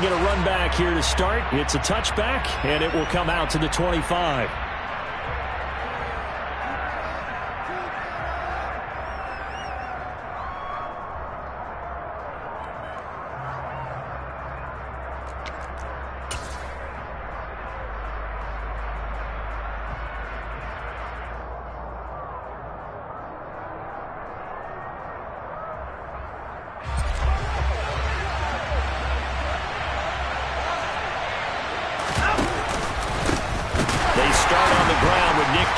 get a run back here to start. It's a touchback, and it will come out to the 25.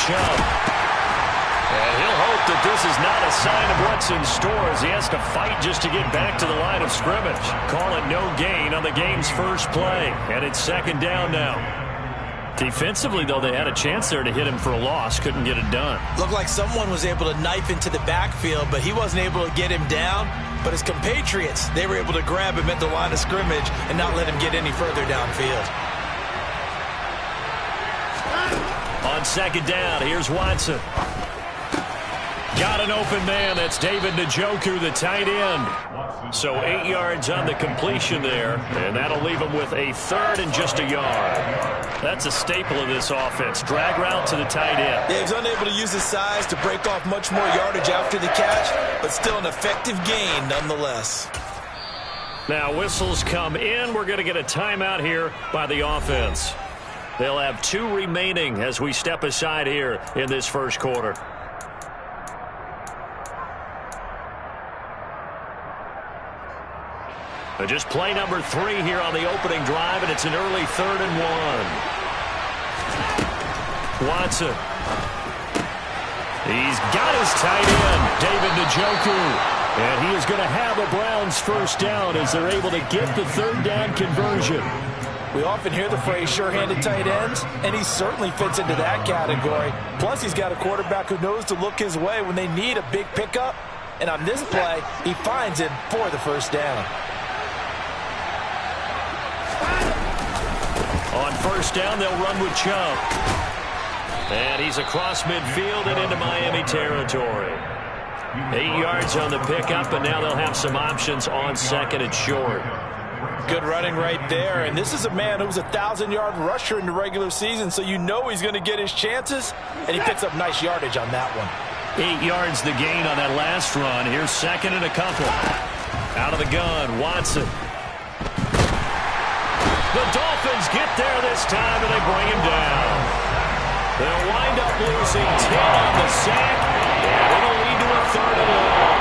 And he'll hope that this is not a sign of what's in store as he has to fight just to get back to the line of scrimmage. Call it no gain on the game's first play, and it's second down now. Defensively, though, they had a chance there to hit him for a loss. Couldn't get it done. Looked like someone was able to knife into the backfield, but he wasn't able to get him down. But his compatriots, they were able to grab him at the line of scrimmage and not let him get any further downfield. On second down, here's Watson. Got an open man. That's David Njoku, the tight end. So 8 yards on the completion there, and that'll leave him with a third and just a yard. That's a staple of this offense. Drag route to the tight end. Yeah, he's unable to use his size to break off much more yardage after the catch, but still an effective gain nonetheless. Now whistles come in. We're going to get a timeout here by the offense. They'll have 2 remaining as we step aside here in this first quarter. Just play number 3 here on the opening drive, and it's an early 3rd and 1. Watson. He's got his tight end, David Njoku. And he is going to have the Browns first down as they're able to get the third down conversion. We often hear the phrase sure-handed tight ends, and he certainly fits into that category. Plus, he's got a quarterback who knows to look his way when they need a big pickup. And on this play, he finds it for the first down. On first down, they'll run with Chubb. And he's across midfield and into Miami territory. 8 yards on the pickup, and now they'll have some options on second and short. Good running right there, and this is a man who was a 1,000-yard rusher in the regular season, so you know he's going to get his chances, and he picks up nice yardage on that one. 8 yards the gain on that last run. Here's second and a couple. Out of the gun, Watson. The Dolphins get there this time, and they bring him down. They'll wind up losing 10 on the sack, and it'll lead to a third and long.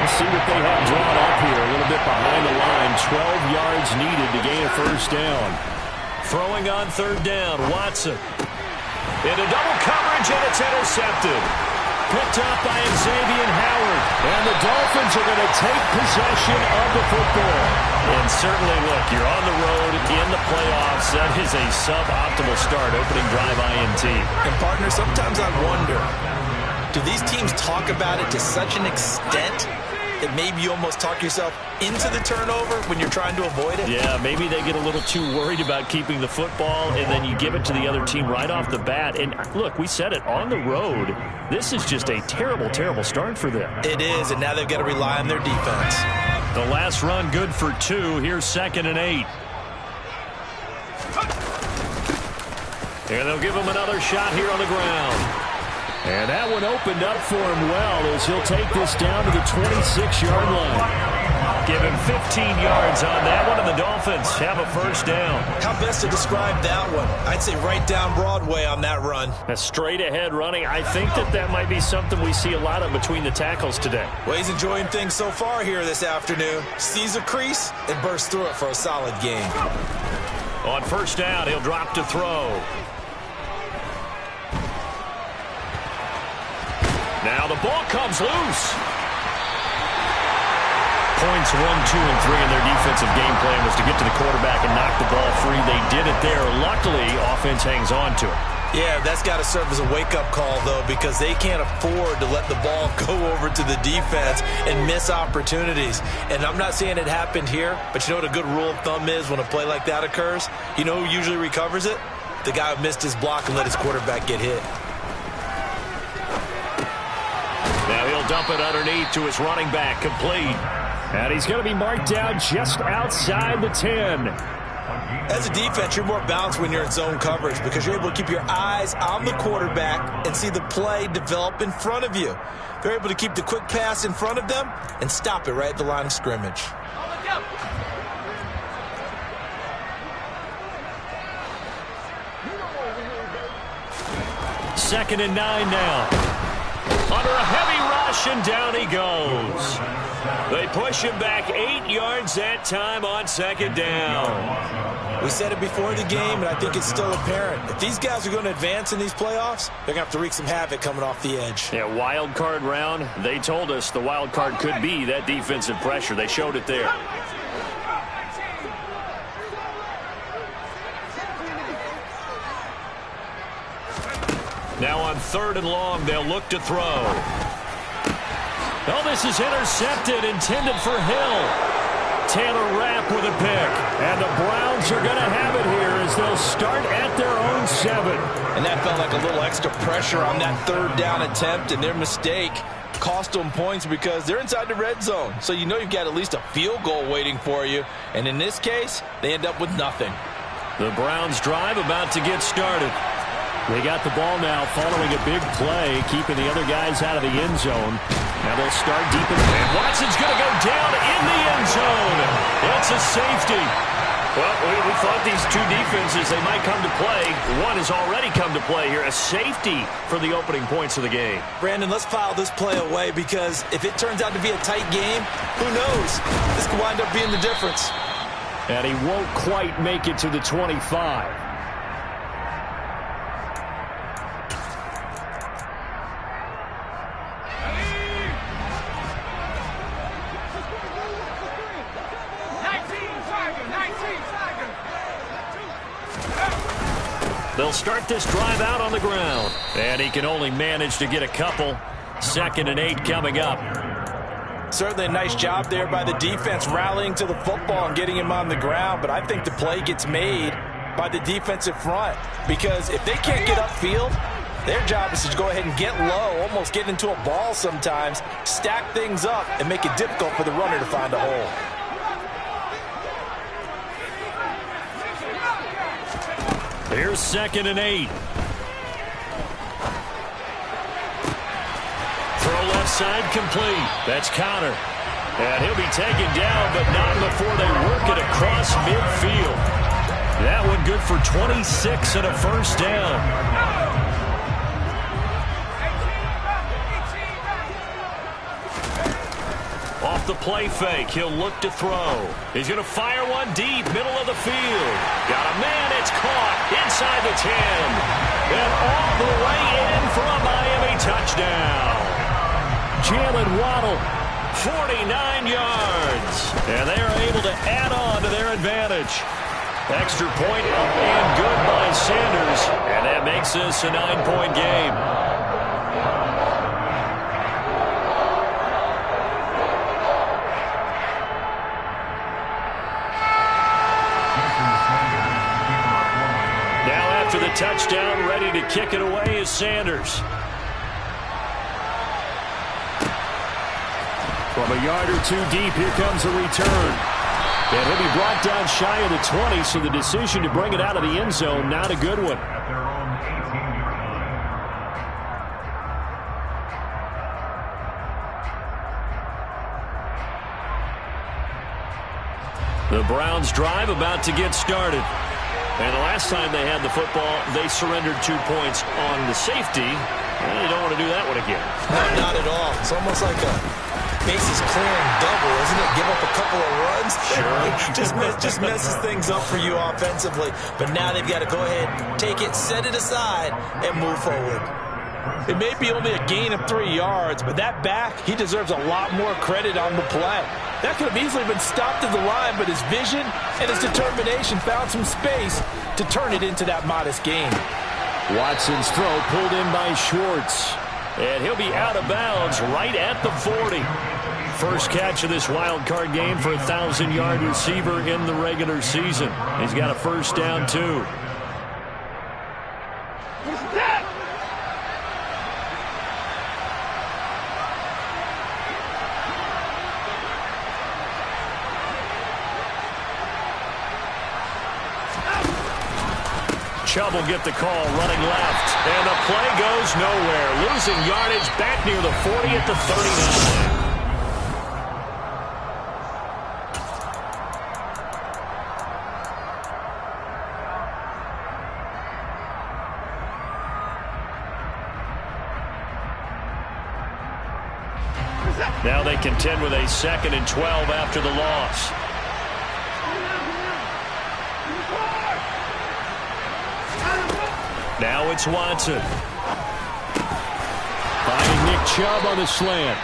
Let's see what they have drawn up here. A little bit behind the line. 12 yards needed to gain a first down. Throwing on third down, Watson. Into double coverage, and it's intercepted. Picked up by Xavier Howard. And the Dolphins are going to take possession of the football. And certainly, look, you're on the road in the playoffs. That is a suboptimal start, opening drive INT. And, partner, sometimes I wonder, do these teams talk about it to such an extent that maybe you almost talk yourself into the turnover when you're trying to avoid it? Yeah, maybe they get a little too worried about keeping the football, and then you give it to the other team right off the bat. And, look, we said it, on the road, this is just a terrible, terrible start for them. It is, and now they've got to rely on their defense. The last run good for 2. Here's second and 8. And they'll give him another shot here on the ground. And that one opened up for him well as he'll take this down to the 26-yard line. Give him 15 yards on that one, and the Dolphins have a first down. How best to describe that one? I'd say right down Broadway on that run. A straight-ahead running. I think that might be something we see a lot of between the tackles today. Well, he's enjoying things so far here this afternoon. Sees a crease and bursts through it for a solid gain. On first down, he'll drop to throw. Now the ball comes loose. Points 1, 2, and 3 in their defensive game plan was to get to the quarterback and knock the ball free. They did it there. Luckily, offense hangs on to it. Yeah, that's got to serve as a wake-up call, though, because they can't afford to let the ball go over to the defense and miss opportunities. And I'm not saying it happened here, but you know what a good rule of thumb is when a play like that occurs? You know who usually recovers it? The guy who missed his block and let his quarterback get hit. Now he'll dump it underneath to his running back, complete. And he's going to be marked down just outside the 10. As a defense, you're more balanced when you're in zone coverage because you're able to keep your eyes on the quarterback and see the play develop in front of you. They're able to keep the quick pass in front of them and stop it right at the line of scrimmage. Second and 9 now. Under a heavy rush, and down he goes. They push him back 8 yards that time on second down. We said it before the game, and I think it's still apparent. If these guys are going to advance in these playoffs, they're going to have to wreak some havoc coming off the edge. Yeah, wild card round. They told us the wild card could be that defensive pressure. They showed it there. Now on third and long, they'll look to throw. Oh, this is intercepted, intended for Hill. Taylor Rapp with a pick. And the Browns are going to have it here as they'll start at their own 7. And that felt like a little extra pressure on that third down attempt, and their mistake cost them points because they're inside the red zone. So you know you've got at least a field goal waiting for you. And in this case, they end up with nothing. The Browns drive about to get started. They got the ball now following a big play, keeping the other guys out of the end zone. Now they'll start deep in the... And Watson's going to go down in the end zone. It's a safety. Well, we thought these two defenses, they might come to play. One has already come to play here. A safety for the opening points of the game. Brandon, let's file this play away because if it turns out to be a tight game, who knows? This could wind up being the difference. And he won't quite make it to the 25. They'll start this drive out on the ground. And he can only manage to get a couple. 2nd and 8 coming up. Certainly a nice job there by the defense rallying to the football and getting him on the ground. But I think the play gets made by the defensive front. Because if they can't get upfield, their job is to go ahead and get low, almost get into a ball sometimes, stack things up, and make it difficult for the runner to find a hole. Here's 2nd and 8. Throw left side complete. That's Connor. And he'll be taken down, but not before they work it across midfield. That one good for 26 and a first down. Off the play fake, he'll look to throw. He's going to fire one deep, middle of the field. Got a man, it's caught inside the 10. And all the way in for a Miami touchdown. Jalen Waddle, 49 yards. And they are able to add on to their advantage. Extra point up and good by Sanders. And that makes this a 9-point game. After the touchdown, ready to kick it away is Sanders. From a yard or 2 deep, here comes a return. And he'll be brought down shy of the 20, so the decision to bring it out of the end zone, not a good one. The Browns drive about to get started. And the last time they had the football, they surrendered 2 points on the safety. And they don't want to do that one again. No, not at all. It's almost like a bases clearing double, isn't it? Give up a couple of runs. Sure. just messes things up for you offensively. But now they've got to go ahead, take it, set it aside, and move forward. It may be only a gain of 3 yards, but that back, he deserves a lot more credit on the play. That could have easily been stopped at the line, but his vision and his determination found some space to turn it into that modest gain. Watson's throw pulled in by Schwartz. And he'll be out of bounds right at the 40. First catch of this wild card game for a 1,000-yard receiver in the regular season. He's got a first down, too. Chubb will get the call running left. And the play goes nowhere. Losing yardage back near the 40 at the 39. Now they contend with a 2nd and 12 after the loss. Now it's Watson. Finding Nick Chubb on the slant.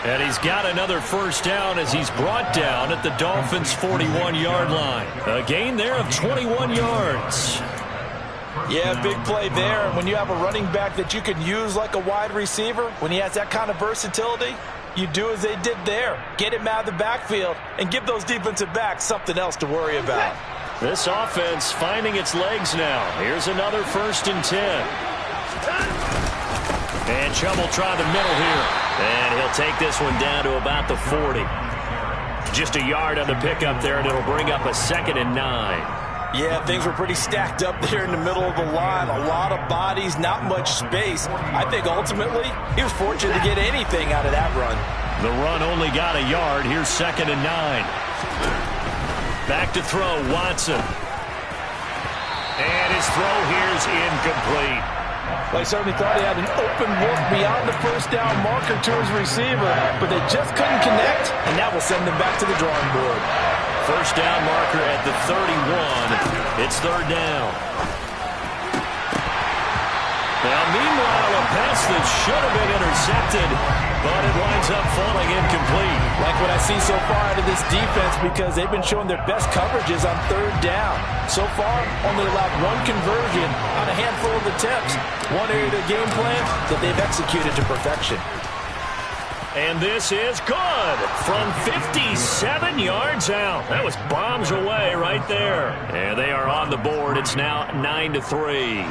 And he's got another first down as he's brought down at the Dolphins' 41-yard line. A gain there of 21 yards. Yeah, big play there. And when you have a running back that you can use like a wide receiver, when he has that kind of versatility, you do as they did there. Get him out of the backfield and give those defensive backs something else to worry about. This offense finding its legs now. Here's another 1st and 10. And Chubb will try the middle here. And he'll take this one down to about the 40. Just a yard on the pickup there, and it'll bring up a 2nd and 9. Yeah, things were pretty stacked up there in the middle of the line. A lot of bodies, not much space. I think ultimately he was fortunate to get anything out of that run. The run only got a yard. Here's 2nd and 9. Back to throw, Watson. And his throw here's incomplete. Well, I certainly thought he had an open look beyond the first down marker to his receiver, but they just couldn't connect, and that will send them back to the drawing board. First down marker at the 31. It's 3rd down. Now, meanwhile, a pass that should have been intercepted, but it winds up falling incomplete. Like what I see so far out of this defense, because they've been showing their best coverages on 3rd down. So far, only allowed 1 conversion on a handful of attempts. One area of the game plan that they've executed to perfection. And this is good from 57 yards out. That was bombs away right there. And they are on the board. It's now 9-3.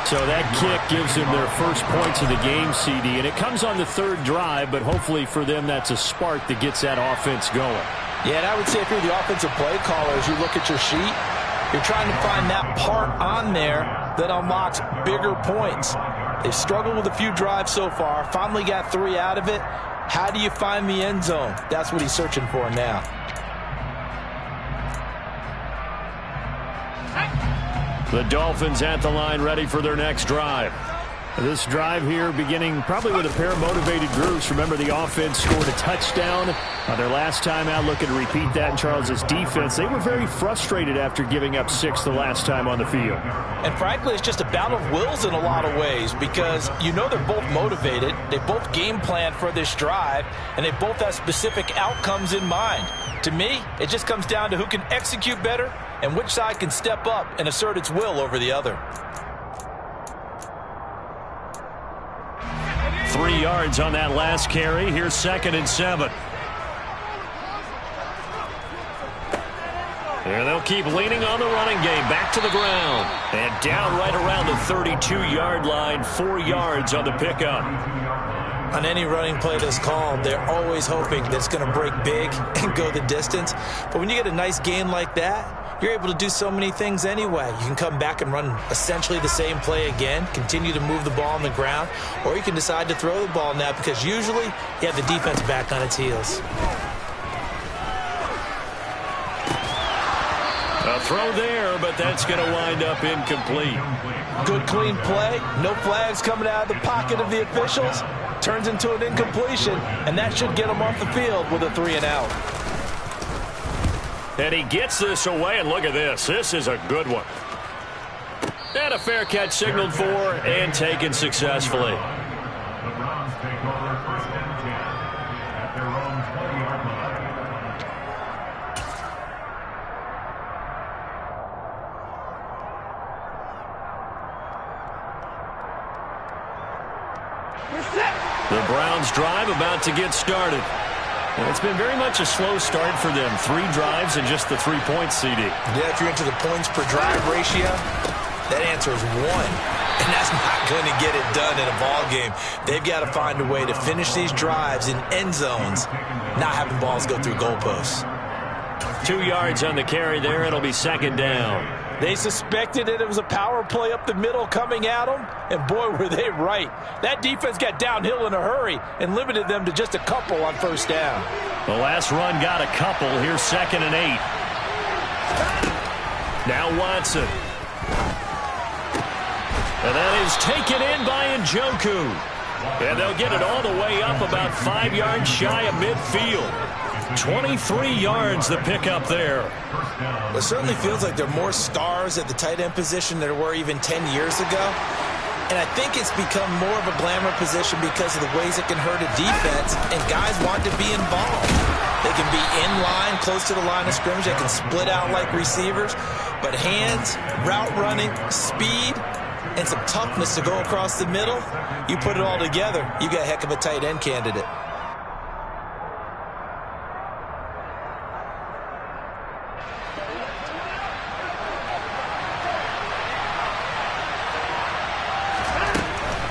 So that kick gives them their first points of the game, CD. And it comes on the 3rd drive, but hopefully for them that's a spark that gets that offense going. Yeah, and I would say if you're the offensive play caller, as you look at your sheet, you're trying to find that part on there that unlocks bigger points. They've struggled with a few drives so far. Finally got 3 out of it. How do you find the end zone? That's what he's searching for now. The Dolphins at the line ready for their next drive. This drive here beginning probably with a pair of motivated groups. Remember, the offense scored a touchdown on their last time out. Looking to repeat that in Charles's defense. They were very frustrated after giving up 6 the last time on the field. And frankly, it's just a battle of wills in a lot of ways, because you know they're both motivated. They both game plan for this drive, and they both have specific outcomes in mind. To me, it just comes down to who can execute better and which side can step up and assert its will over the other. 3 yards on that last carry. Here's 2nd and 7. And they'll keep leaning on the running game. Back to the ground. And down right around the 32-yard line. 4 yards on the pickup. On any running play that's called, they're always hoping that it's going to break big and go the distance. But when you get a nice gain like that, you're able to do so many things anyway. You can come back and run essentially the same play again, continue to move the ball on the ground, or you can decide to throw the ball now, because usually you have the defense back on its heels. A throw there, but that's going to wind up incomplete. Good clean play, no flags coming out of the pocket of the officials. Turns into an incompletion, and that should get them off the field with a 3-and-out. And he gets this away, and look at this. This is a good one. And a fair catch signaled for and taken successfully. The Browns drive about to get started. And it's been very much a slow start for them. 3 drives and just the 3 points, CD. Yeah, if you're into the points per drive ratio, that answer is 1. And that's not going to get it done in a ball game. They've got to find a way to finish these drives in end zones, not having balls go through goalposts. 2 yards on the carry there. It'll be 2nd down. They suspected it was a power play up the middle coming at them, and boy, were they right. That defense got downhill in a hurry and limited them to just a couple on first down. The last run got a couple. Here's 2nd and 8. Now Watson. And that is taken in by Njoku. And they'll get it all the way up about 5 yards shy of midfield. 23 yards the pickup there. Well, it certainly feels like there are more stars at the tight end position than there were even 10 years ago. And I think it's become more of a glamour position because of the ways it can hurt a defense, and guys want to be involved. They can be in line, close to the line of scrimmage. They can split out like receivers. But hands, route running, speed, and some toughness to go across the middle, you put it all together, you got a heck of a tight end candidate.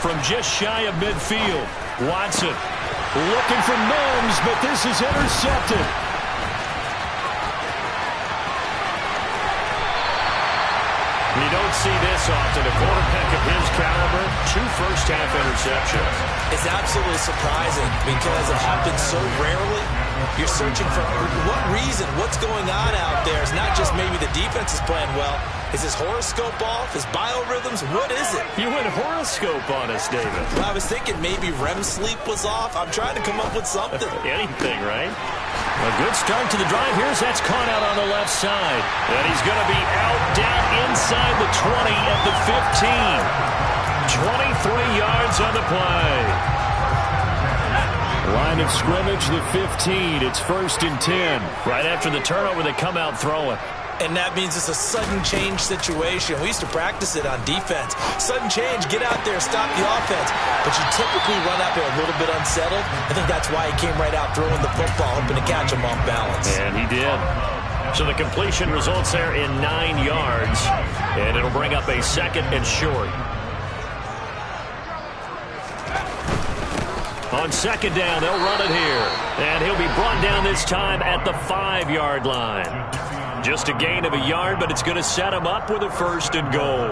From just shy of midfield, Watson looking for Mims, but this is intercepted. You don't see this often. A quarterback of his caliber, 2 first-half interceptions. It's absolutely surprising because it happens so rarely. You're searching for what reason, what's going on out there. It's not just maybe the defense is playing well. Is his horoscope off? His biorhythms? What is it? You went horoscope on us, David. Well, I was thinking maybe REM sleep was off. I'm trying to come up with something. Anything, right? A good start to the drive. Here's that's caught out on the left side. And he's going to be out down inside the 20 at the 15. 23 yards on the play. Line of scrimmage, the 15. It's 1st and 10. Right after the turnover, they come out throwing. And that means it's a sudden change situation. We used to practice it on defense. Sudden change, get out there, stop the offense. But you typically run out there a little bit unsettled. I think that's why he came right out throwing the football, hoping to catch him off balance. And he did. So the completion results there in 9 yards. And it'll bring up a 2nd and short. On 2nd down, they'll run it here. And he'll be brought down this time at the 5-yard line. Just a gain of a yard, but it's going to set him up with a 1st and goal.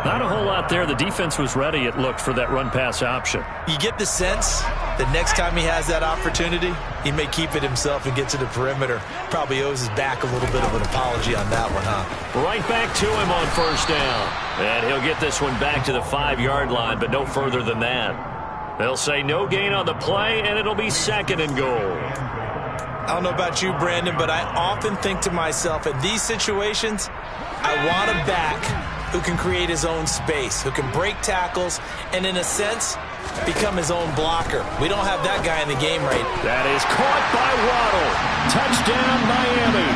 Not a whole lot there. The defense was ready, it looked, for that run-pass option. You get the sense that next time he has that opportunity, he may keep it himself and get to the perimeter. Probably owes his back a little bit of an apology on that one, huh? Right back to him on 1st down. And he'll get this one back to the 5-yard line, but no further than that. They'll say no gain on the play, and it'll be 2nd and goal. I don't know about you, Brandon, but I often think to myself, in these situations, I want a back who can create his own space, who can break tackles, and in a sense, become his own blocker. We don't have that guy in the game right. That is caught by Waddle. Touchdown, Miami.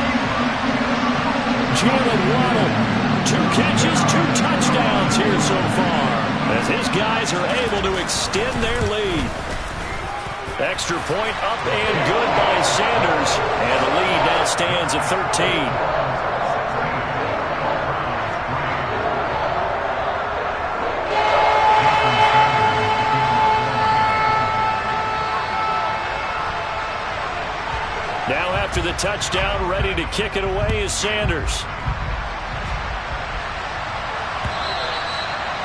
Jalen Waddle, 2 catches, 2 touchdowns here so far, as his guys are able to extend their lead. Extra point up and good by Sanders. And the lead now stands at 13. Now after the touchdown, ready to kick it away is Sanders.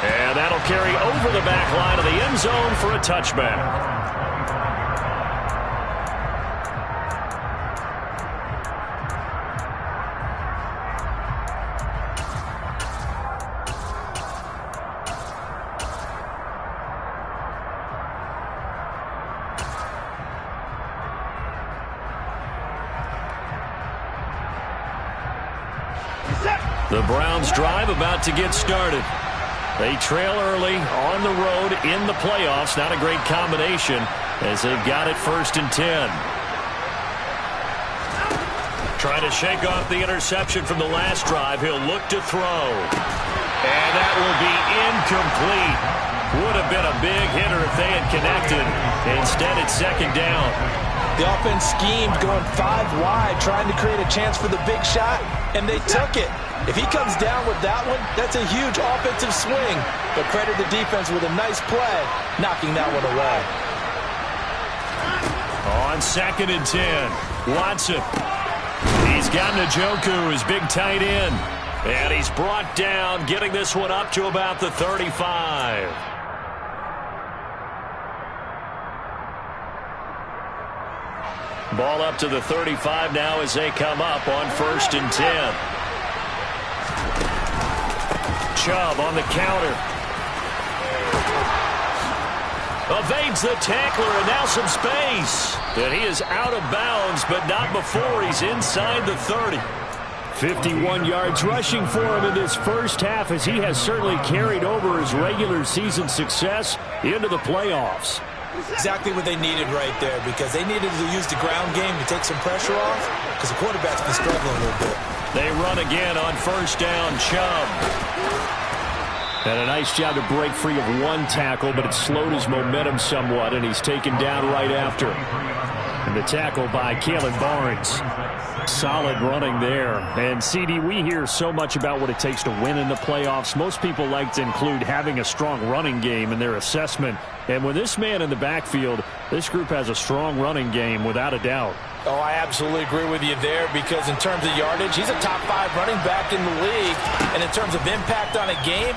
And that'll carry over the back line of the end zone for a touchback. The Browns drive about to get started. They trail early on the road in the playoffs. Not a great combination as they've got it 1st and 10. Trying to shake off the interception from the last drive. He'll look to throw. And that will be incomplete. Would have been a big hitter if they had connected. Instead, it's 2nd down. The offense schemed going 5 wide, trying to create a chance for the big shot, and they took it. If he comes down with that one, that's a huge offensive swing. But credit the defense with a nice play, knocking that one away. On 2nd and 10, Watson. He's got Njoku, his big tight end. And he's brought down, getting this one up to about the 35. Ball up to the 35 now as they come up on 1st and 10. Chubb on the counter. Evades the tackler, and now some space. And he is out of bounds, but not before he's inside the 30. 51 yards rushing for him in this first half, as he has certainly carried over his regular season success into the playoffs. Exactly what they needed right there, because they needed to use the ground game to take some pressure off, because the quarterback's been struggling a little bit. They run again on 1st down. Chubb. And a nice job to break free of one tackle, but it slowed his momentum somewhat, and he's taken down right after. And the tackle by Kalen Barnes. Solid running there. And, CD, we hear so much about what it takes to win in the playoffs. Most people like to include having a strong running game in their assessment. And with this man in the backfield, this group has a strong running game without a doubt. Oh, I absolutely agree with you there, because in terms of yardage, he's a top 5 running back in the league. And in terms of impact on a game,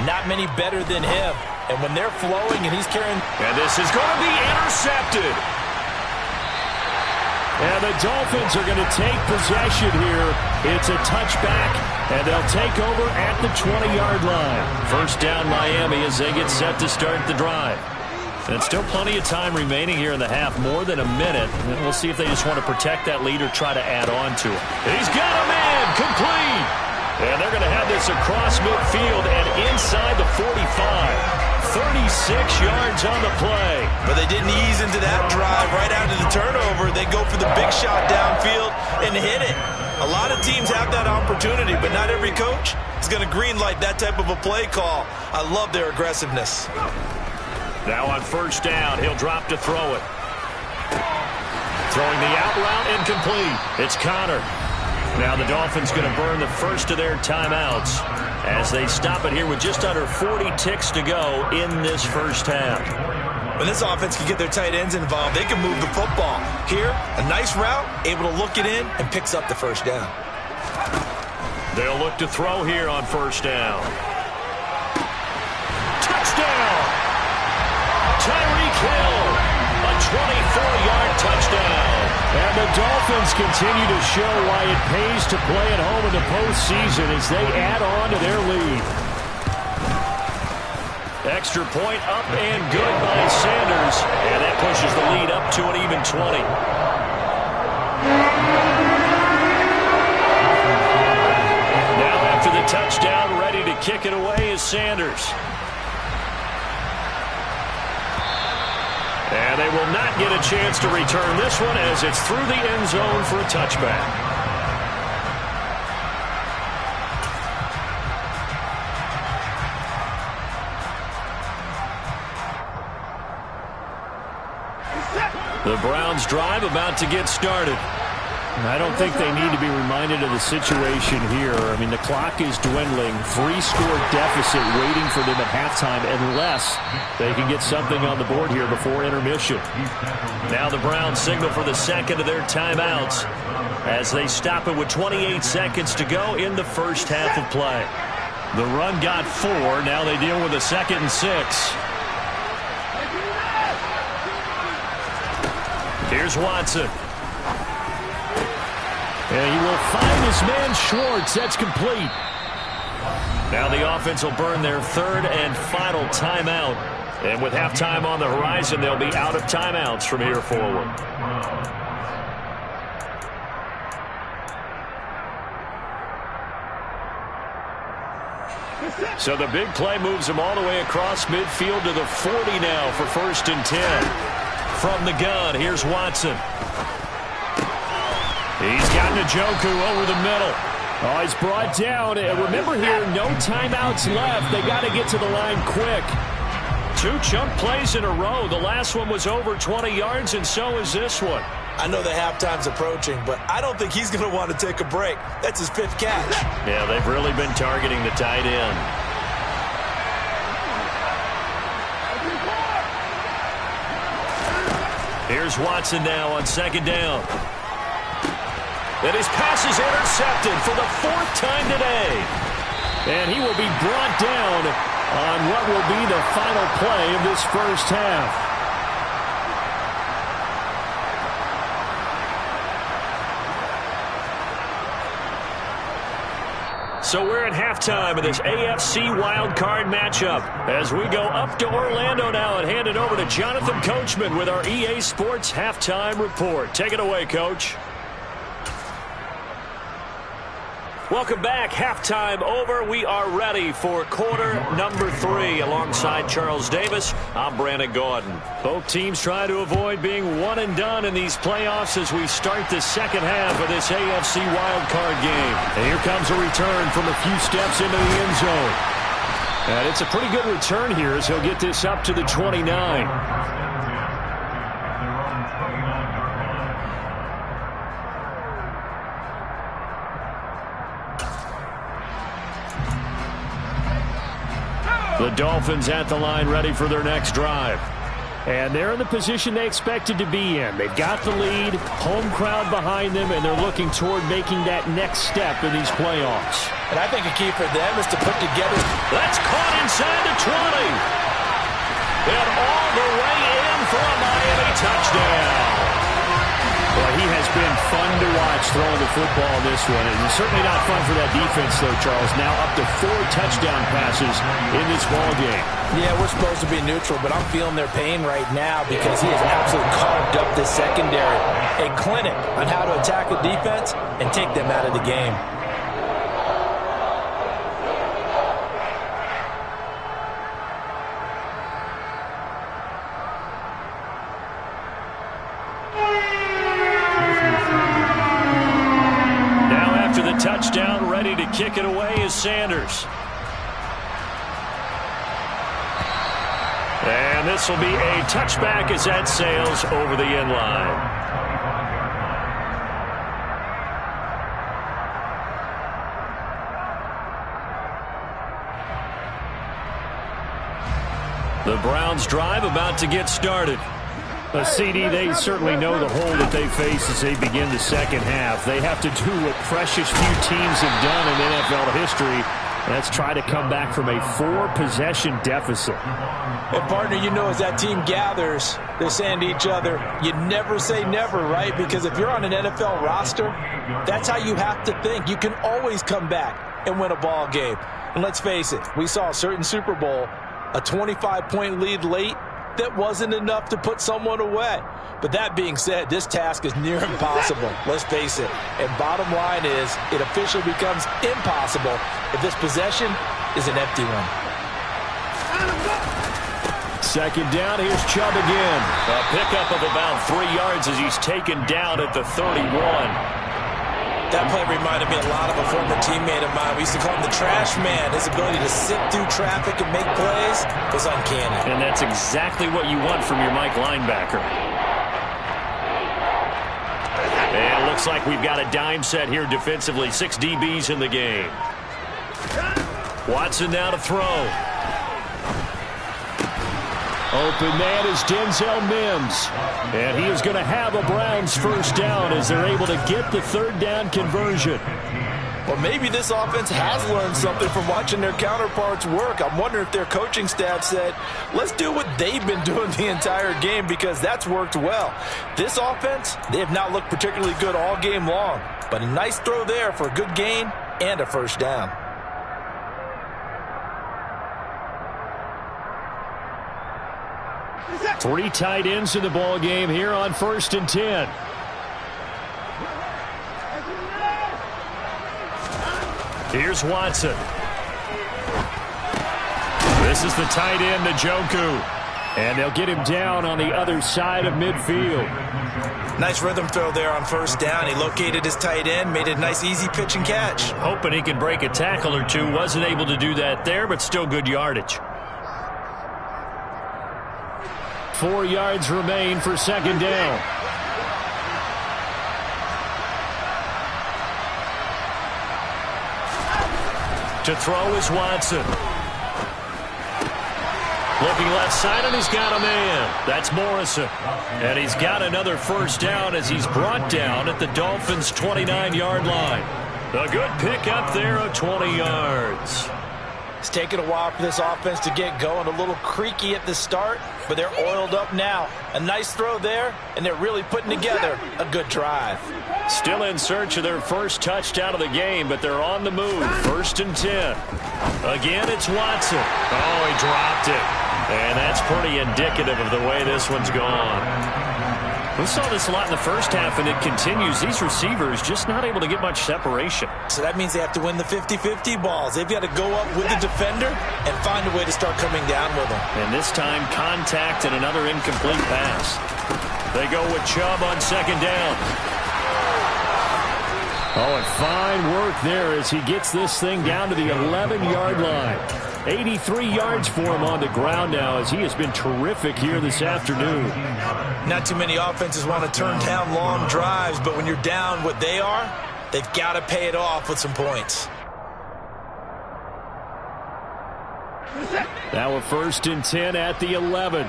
not many better than him. And when they're flowing and he's carrying... And this is going to be intercepted. And the Dolphins are going to take possession here. It's a touchback, and they'll take over at the 20-yard line. 1st down Miami as they get set to start the drive. And still plenty of time remaining here in the half, more than a minute. And we'll see if they just want to protect that lead or try to add on to it. He's got him in, complete. And they're going to have this across midfield and inside the 45. 36 yards on the play. But they didn't ease into that drive right after the turnover. They go for the big shot downfield and hit it. A lot of teams have that opportunity, but not every coach is going to greenlight that type of a play call. I love their aggressiveness. Now on 1st down, he'll drop to throw it. Throwing the out route, incomplete. It's Connor. Now the Dolphins going to burn the first of their timeouts as they stop it here with just under 40 ticks to go in this first half. When this offense can get their tight ends involved, they can move the football. Here, a nice route, able to look it in, and picks up the 1st down. They'll look to throw here on 1st down. Touchdown! Tyreek Hill, a 24-yard touchdown. And the Dolphins continue to show why it pays to play at home in the postseason as they add on to their lead. Extra point up and good by Sanders. And that pushes the lead up to an even 20. Now after the touchdown, ready to kick it away is Sanders. And they will not get a chance to return this one as it's through the end zone for a touchback. The Browns drive about to get started. I don't think they need to be reminded of the situation here. I mean, the clock is dwindling. 3-score deficit waiting for them at halftime unless they can get something on the board here before intermission. Now the Browns signal for the second of their timeouts as they stop it with 28 seconds to go in the first half of play. The run got 4. Now they deal with a 2nd and 6. Here's Watson. And he will find his man Schwartz. That's complete. Now the offense will burn their 3rd and final timeout. And with halftime on the horizon, they'll be out of timeouts from here forward. So the big play moves them all the way across midfield to the 40 now for 1st and 10. From the gun, here's Watson. He's got Njoku over the middle. Oh, he's brought down. Remember here, no timeouts left. They got to get to the line quick. 2 chunk plays in a row. The last one was over 20 yards, and so is this one. I know the halftime's approaching, but I don't think he's going to want to take a break. That's his 5th catch. Yeah, they've really been targeting the tight end. Here's Watson now on 2nd down. And his pass is intercepted for the 4th time today. And he will be brought down on what will be the final play of this first half. So we're at halftime of this AFC wildcard matchup as we go up to Orlando now and hand it over to Jonathan Coachman with our EA Sports Halftime Report. Take it away, Coach. Welcome back. Halftime over. We are ready for quarter number 3. Alongside Charles Davis, I'm Brandon Gordon. Both teams try to avoid being one and done in these playoffs as we start the second half of this AFC wildcard game. And here comes a return from a few steps into the end zone. And it's a pretty good return here as he'll get this up to the 29. The Dolphins at the line ready for their next drive. And they're in the position they expected to be in. They've got the lead, home crowd behind them, and they're looking toward making that next step in these playoffs. And I think a key for them is to put together. That's caught inside the 20. And all the way in for a Miami touchdown. Well, he has been fun to watch throwing the football this one. And it's certainly not fun for that defense, though, Charles. Now up to 4 touchdown passes in this ball game. Yeah, we're supposed to be neutral, but I'm feeling their pain right now because he has absolutely carved up this secondary. A clinic on how to attack a defense and take them out of the game. Touchdown, ready to kick it away is Sanders. And this will be a touchback as that sails over the end line. The Browns drive about to get started. CD, they certainly know the hole that they face as they begin the second half. They have to do what precious few teams have done in NFL history. That's try to come back from a 4-possession deficit. And, partner, you know as that team gathers, they're saying to each other, you never say never, right? Because if you're on an NFL roster, that's how you have to think. You can always come back and win a ball game. And let's face it, we saw a certain Super Bowl, a 25-point lead late, that wasn't enough to put someone away. But that being said, this task is near impossible. Let's face it. And bottom line is, it officially becomes impossible if this possession is an empty one. Second down, here's Chubb again. A pickup of about 3 yards as he's taken down at the 31. That play reminded me a lot of a former teammate of mine. We used to call him the trash man. His ability to sit through traffic and make plays was uncanny. And that's exactly what you want from your Mike linebacker. And it looks like we've got a dime set here defensively. 6 DBs in the game. Watson now to throw. Open man is Denzel Mims. And he is going to have a Browns first down as they're able to get the third down conversion. Well, maybe this offense has learned something from watching their counterparts work. I'm wondering if their coaching staff said, let's do what they've been doing the entire game because that's worked well. This offense, they have not looked particularly good all game long. But a nice throw there for a good gain and a first down. Three tight ends in the ball game here on 1st and 10. Here's Watson. This is the tight end, Njoku. And they'll get him down on the other side of midfield. Nice rhythm throw there on first down. He located his tight end, made a nice easy pitch and catch. Hoping he could break a tackle or two. Wasn't able to do that there, but still good yardage. 4 yards remain for second down. To throw is Watson. Looking left side, and he's got a man. That's Morrison. And he's got another first down as he's brought down at the Dolphins' 29-yard line. A good pick up there of 20 yards. It's taken a while for this offense to get going. A little creaky at the start, but they're oiled up now. A nice throw there, and they're really putting together a good drive. Still in search of their first touchdown of the game, but they're on the move. 1st and 10. Again, it's Watson. Oh, he dropped it. And that's pretty indicative of the way this one's gone. We saw this a lot in the first half, and it continues. These receivers just not able to get much separation. So that means they have to win the 50-50 balls. They've got to go up with the defender and find a way to start coming down with them. And this time, contact and another incomplete pass. They go with Chubb on 2nd down. Oh, and fine work there as he gets this thing down to the 11-yard line. 83 yards for him on the ground now as he has been terrific here this afternoon. Not too many offenses want to turn down long drives, but when you're down what they are, they've got to pay it off with some points. Now a 1st and 10 at the 11.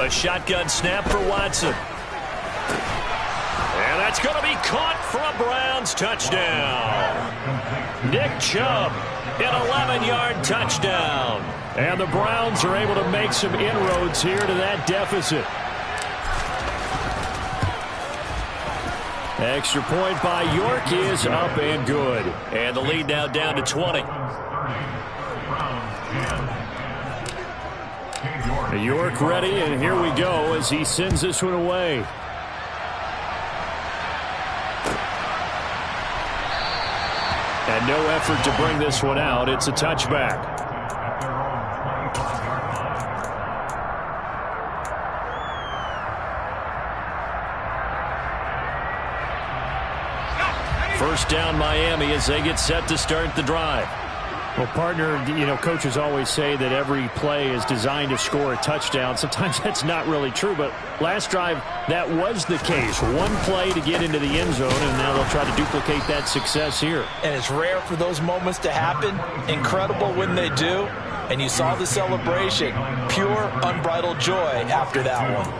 A shotgun snap for Watson. And that's going to be caught for a Browns touchdown. Nick Chubb, an 11-yard touchdown. And the Browns are able to make some inroads here to that deficit. Extra point by York is up and good. And the lead now down to 20. York ready, and here we go as he sends this one away. And no effort to bring this one out. It's a touchback. First down Miami as they get set to start the drive. Well, partner, coaches always say that every play is designed to score a touchdown. Sometimes that's not really true, but last drive, that was the case. One play to get into the end zone, and now they'll try to duplicate that success here. And it's rare for those moments to happen. Incredible when they do. And you saw the celebration. Pure, unbridled joy after that one.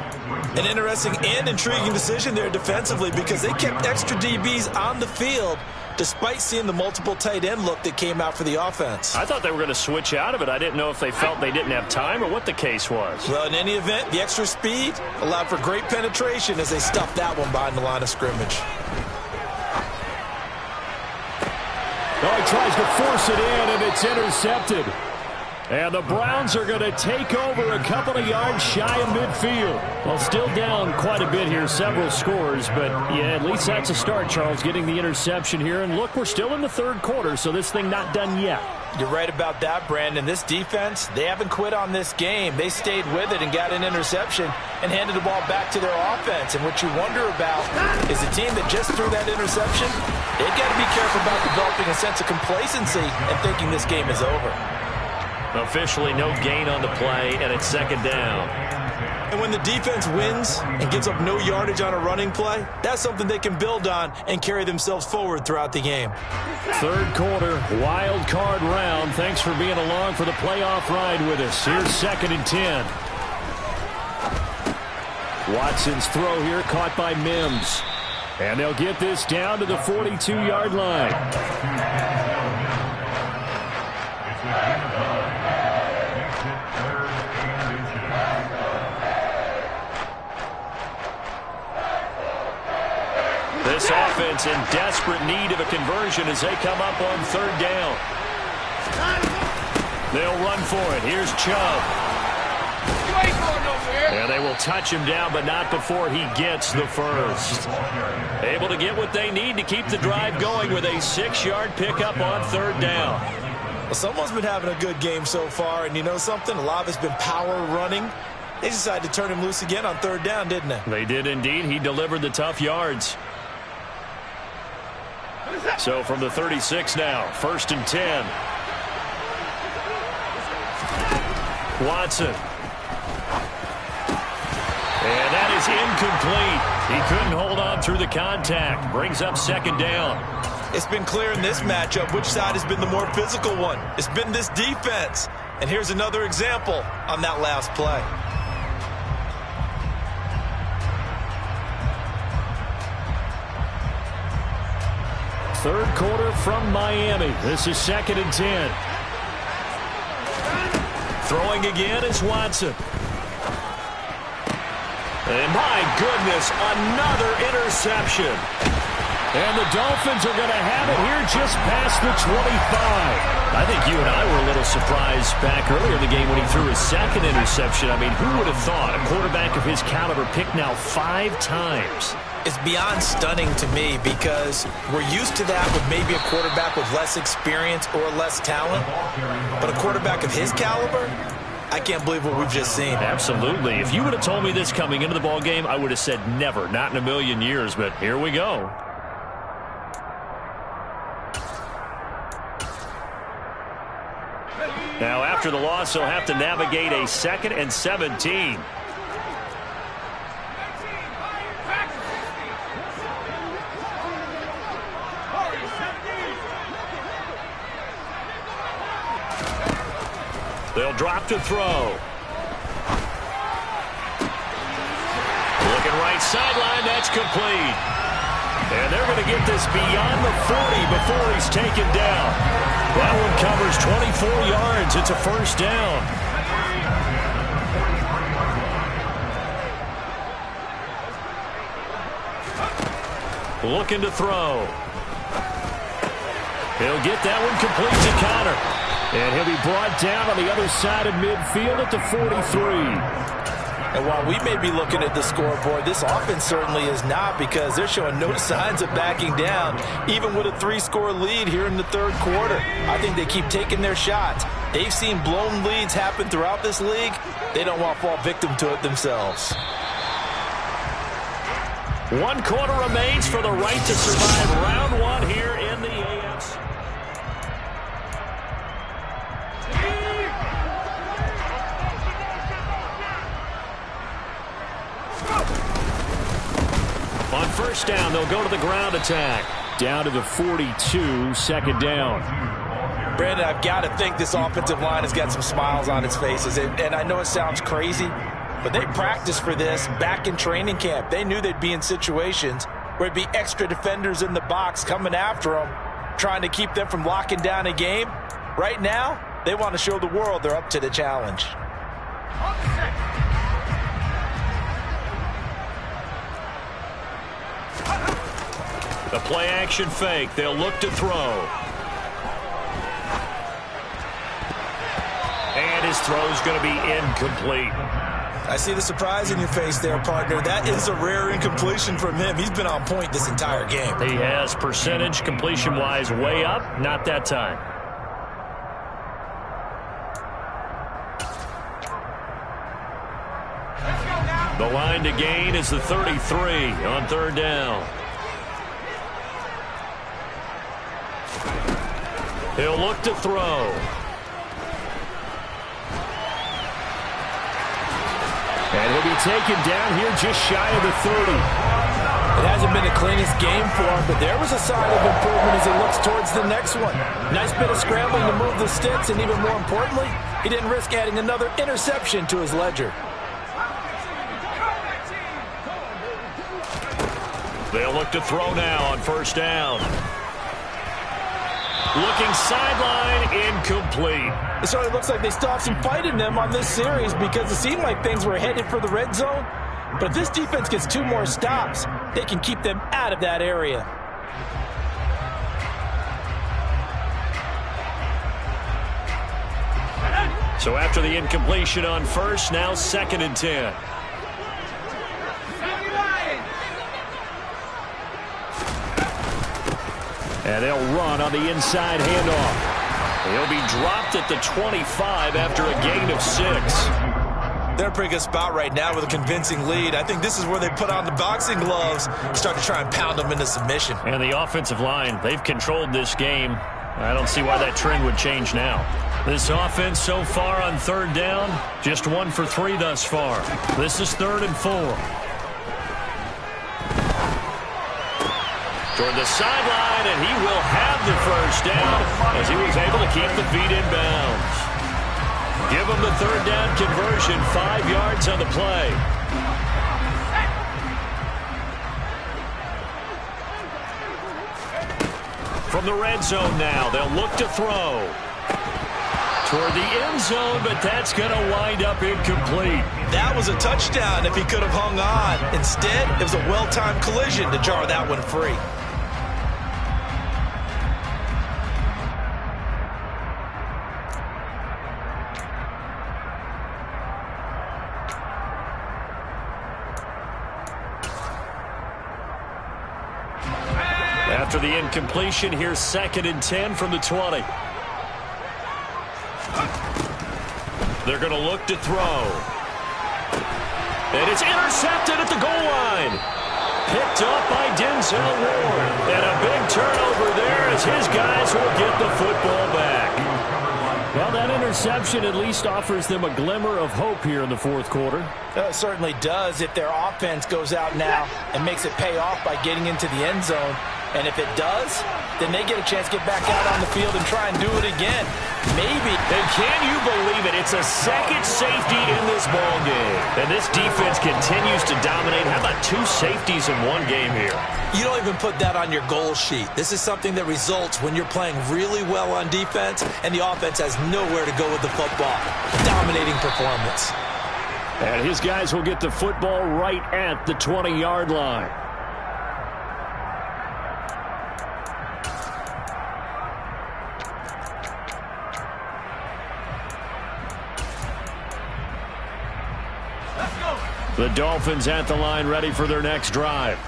An interesting and intriguing decision there defensively because they kept extra DBs on the field despite seeing the multiple tight end look that came out for the offense. I thought they were going to switch out of it. I didn't know if they felt they didn't have time or what the case was. Well, in any event, the extra speed allowed for great penetration as they stuffed that one behind the line of scrimmage. Oh, he tries to force it in, and it's intercepted. And the Browns are going to take over a couple of yards shy of midfield. Well, still down quite a bit here, several scores, but yeah, at least that's a start, Charles, getting the interception here. And look, we're still in the 3rd quarter, so this thing not done yet. You're right about that, Brandon. This defense, they haven't quit on this game. They stayed with it and got an interception and handed the ball back to their offense. And what you wonder about is the team that just threw that interception, they've got to be careful about developing a sense of complacency and thinking this game is over. Officially no gain on the play, and it's 2nd down. And when the defense wins and gives up no yardage on a running play, that's something they can build on and carry themselves forward throughout the game. 3rd quarter, wild card round. Thanks for being along for the playoff ride with us. Here's 2nd and 10. Watson's throw here caught by Mims. And they'll get this down to the 42-yard line. This offense in desperate need of a conversion as they come up on 3rd down. They'll run for it. Here's Chubb. And they will touch him down, but not before he gets the first. Able to get what they need to keep the drive going with a 6-yard pickup on 3rd down. Well, someone's been having a good game so far, and you know something? A lot of it's been power running. They decided to turn him loose again on 3rd down, didn't they? They did indeed. He delivered the tough yards. So from the 36 now, 1st and 10. Watson. And that is incomplete. He couldn't hold on through the contact. Brings up 2nd down. It's been clear in this matchup which side has been the more physical one. It's been this defense. And here's another example on that last play. Third quarter from Miami. This is 2nd and 10. Throwing again is Watson. And my goodness, another interception. And the Dolphins are going to have it here just past the 25. I think you and I were a little surprised back earlier in the game when he threw his second interception. I mean, who would have thought a quarterback of his caliber picked now 5 times? It's beyond stunning to me because we're used to that with maybe a quarterback with less experience or less talent. But a quarterback of his caliber, I can't believe what we've just seen. Absolutely. If you would have told me this coming into the ball game, I would have said never, not in a million years. But here we go. Now, after the loss, he'll have to navigate a 2nd and 17. They'll drop to throw. Looking right sideline, that's complete. And they're going to get this beyond the 40 before he's taken down. That one covers 24 yards. It's a first down. Looking to throw. He'll get that one complete to Connor. And he'll be brought down on the other side of midfield at the 43. And while we may be looking at the scoreboard, this offense certainly is not, because they're showing no signs of backing down, even with a 3-score lead here in the third quarter. I think they keep taking their shots. They've seen blown leads happen throughout this league. They don't want to fall victim to it themselves. 1 quarter remains for the right to survive round 1 here in the AFC. On first down, they'll go to the ground attack. Down to the 42, 2nd down. Brandon, I've got to think this offensive line has got some smiles on its faces. And I know it sounds crazy, but they practiced for this back in training camp. They knew they'd be in situations where it'd be extra defenders in the box coming after them, trying to keep them from locking down a game. Right now, they want to show the world they're up to the challenge. The play-action fake. They'll look to throw. And his throw's going to be incomplete. I see the surprise in your face there, partner. That is a rare incompletion from him. He's been on point this entire game. He has percentage completion-wise way up. Not that time. The line to gain is the 33 on third down. He'll look to throw. And he'll be taken down here just shy of the 30. It hasn't been the cleanest game for him, but there was a sign of improvement as he looks towards the next one. Nice bit of scrambling to move the sticks, and even more importantly, he didn't risk adding another interception to his ledger. They'll look to throw now on first down. Looking sideline, incomplete. It certainly looks like they still have some fight in them on this series, because it seemed like things were headed for the red zone. But if this defense gets 2 more stops, they can keep them out of that area. So after the incompletion on first, now 2nd and 10. And they'll run on the inside handoff. He'll be dropped at the 25 after a gain of 6. They're in a pretty good spot right now with a convincing lead. I think this is where they put on the boxing gloves, start to try and pound them into submission. And the offensive line, they've controlled this game. I don't see why that trend would change now. This offense so far on third down, just 1 for 3 thus far. This is 3rd and 4. Toward the sideline, and he will have the first down as he was able to keep the feet in bounds. Give him the third down conversion, 5 yards on the play. From the red zone now, they'll look to throw. Toward the end zone, but that's going to wind up incomplete. That was a touchdown if he could have hung on. Instead, it was a well-timed collision to jar that one free. After the incompletion, here's 2nd and 10 from the 20. They're going to look to throw. And it's intercepted at the goal line. Picked up by Denzel Ward. And a big turnover there as his guys will get the football back. Well, that interception at least offers them a glimmer of hope here in the fourth quarter. It certainly does if their offense goes out now and makes it pay off by getting into the end zone. And if it does, then they get a chance to get back out on the field and try and do it again. Maybe. And can you believe it? It's a second safety in this ball game. And this defense continues to dominate. How about 2 safeties in one game here? You don't even put that on your goal sheet. This is something that results when you're playing really well on defense and the offense has nowhere to go with the football. Dominating performance. And his guys will get the football right at the 20-yard line. The Dolphins at the line ready for their next drive.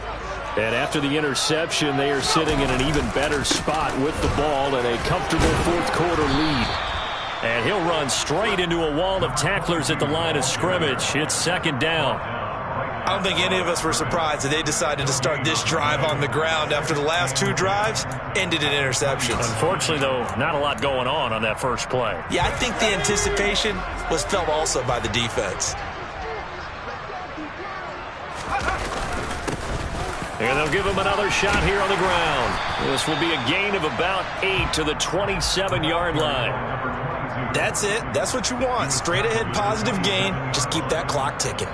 And after the interception, they are sitting in an even better spot with the ball and a comfortable fourth quarter lead. And he'll run straight into a wall of tacklers at the line of scrimmage. It's 2nd down. I don't think any of us were surprised that they decided to start this drive on the ground after the last 2 drives ended in interceptions. Unfortunately, though, not a lot going on that first play. Yeah, I think the anticipation was felt also by the defense. And they'll give him another shot here on the ground. This will be a gain of about 8 to the 27-yard line. That's it. That's what you want. Straight ahead positive gain. Just keep that clock ticking.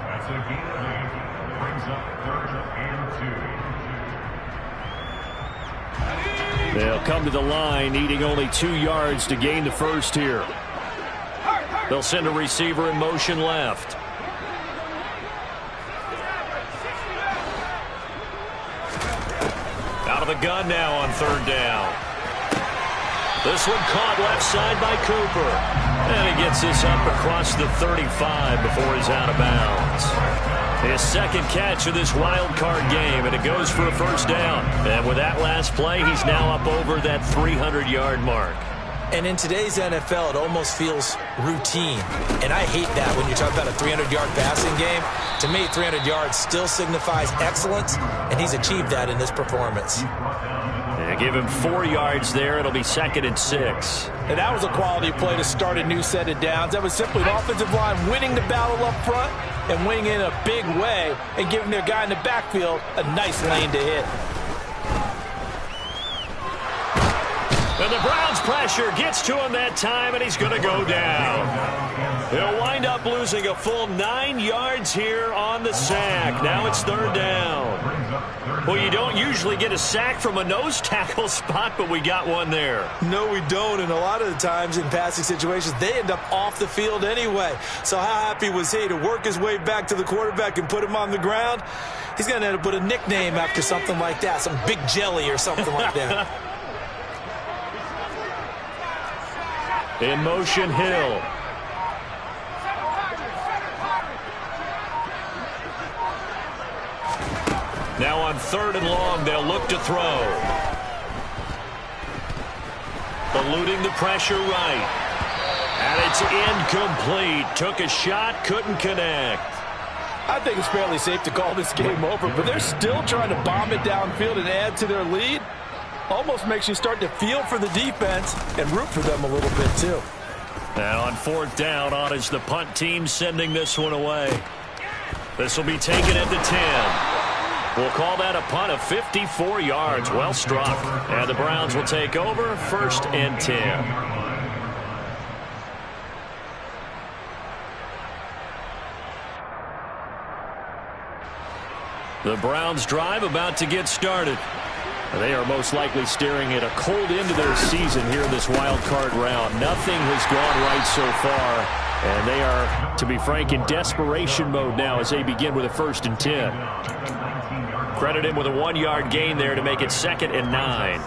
They'll come to the line needing only 2 yards to gain the first here. They'll send a receiver in motion left. Out of the gun now on 3rd down. This one caught left side by Cooper. And he gets this up across the 35 before he's out of bounds. His 2nd catch of this wild card game, and it goes for a first down. And with that last play, he's now up over that 300-yard mark. And in today's NFL, it almost feels routine. And I hate that when you talk about a 300-yard passing game. To me, 300 yards still signifies excellence, and he's achieved that in this performance. And give him 4 yards there. It'll be 2nd and 6. And that was a quality play to start a new set of downs. That was simply an offensive line winning the battle up front and winning in a big way and giving their guy in the backfield a nice lane to hit. And the Browns pressure gets to him that time, and he's going to go down. He'll wind up losing a full 9 yards here on the sack. Now it's 3rd down. Well, you don't usually get a sack from a nose tackle spot, but we got one there. No, we don't, and a lot of the times in passing situations, they end up off the field anyway. So how happy was he to work his way back to the quarterback and put him on the ground? He's going to end up with a nickname after something like that, some Big Jelly or something like that. In motion, Hill. Now on 3rd and long, they'll look to throw. Eluding the pressure right. And it's incomplete. Took a shot, couldn't connect. I think it's fairly safe to call this game over, but they're still trying to bomb it downfield and add to their lead. Almost makes you start to feel for the defense and root for them a little bit, too. Now on 4th down, on is the punt team sending this one away. This will be taken at the 10. We'll call that a punt of 54 yards. Well struck. And the Browns will take over, 1st and 10. The Browns drive about to get started. They are most likely staring at a cold end to their season here in this wild card round. Nothing has gone right so far, and they are, to be frank, in desperation mode now as they begin with a 1st and 10. Credit him with a 1-yard gain there to make it 2nd and 9.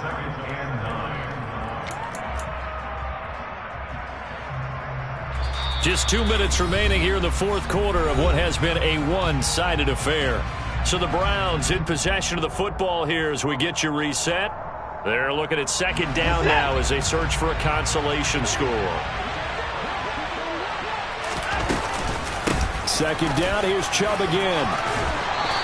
Just 2 minutes remaining here in the 4th quarter of what has been a one-sided affair. So the Browns in possession of the football here as we get you reset. They're looking at 2nd down now as they search for a consolation score. 2nd down, here's Chubb again.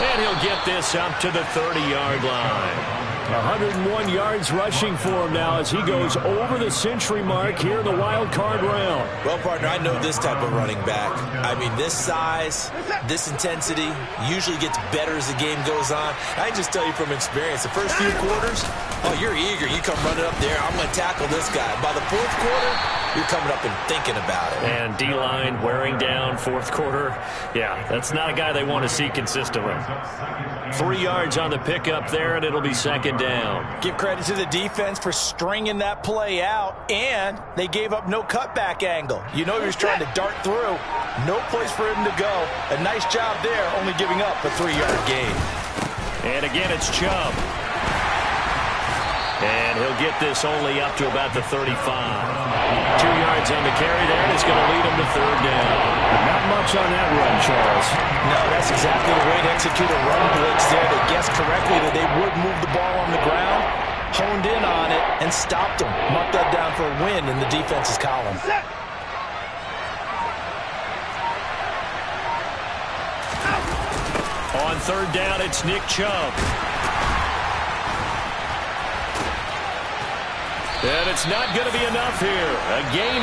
And he'll get this up to the 30-yard line. 101 yards rushing for him now as he goes over the century mark here in the wild card round. Well, partner, I know this type of running back. I mean, this size, this intensity usually gets better as the game goes on. I just tell you from experience, the first few quarters, oh, you're eager. You come running up there, I'm going to tackle this guy. By the 4th quarter, you're coming up and thinking about it. And D-line wearing down 4th quarter. Yeah, that's not a guy they want to see consistently. 3 yards on the pickup there, and it'll be 2nd down. Give credit to the defense for stringing that play out, and they gave up no cutback angle. You know he was trying to dart through. No place for him to go. A nice job there, only giving up a 3-yard gain. And again, it's Chubb. And he'll get this only up to about the 35. 2 yards on the carry there, and it's going to lead him to 3rd down. Not much on that run, Charles. No, that's exactly the way to execute a run blitz there. They guessed correctly that they would move the ball on the ground, honed in on it, and stopped them. Marked that down for a win in the defense's column. On 3rd down, it's Nick Chubb. And it's not going to be enough here. A gain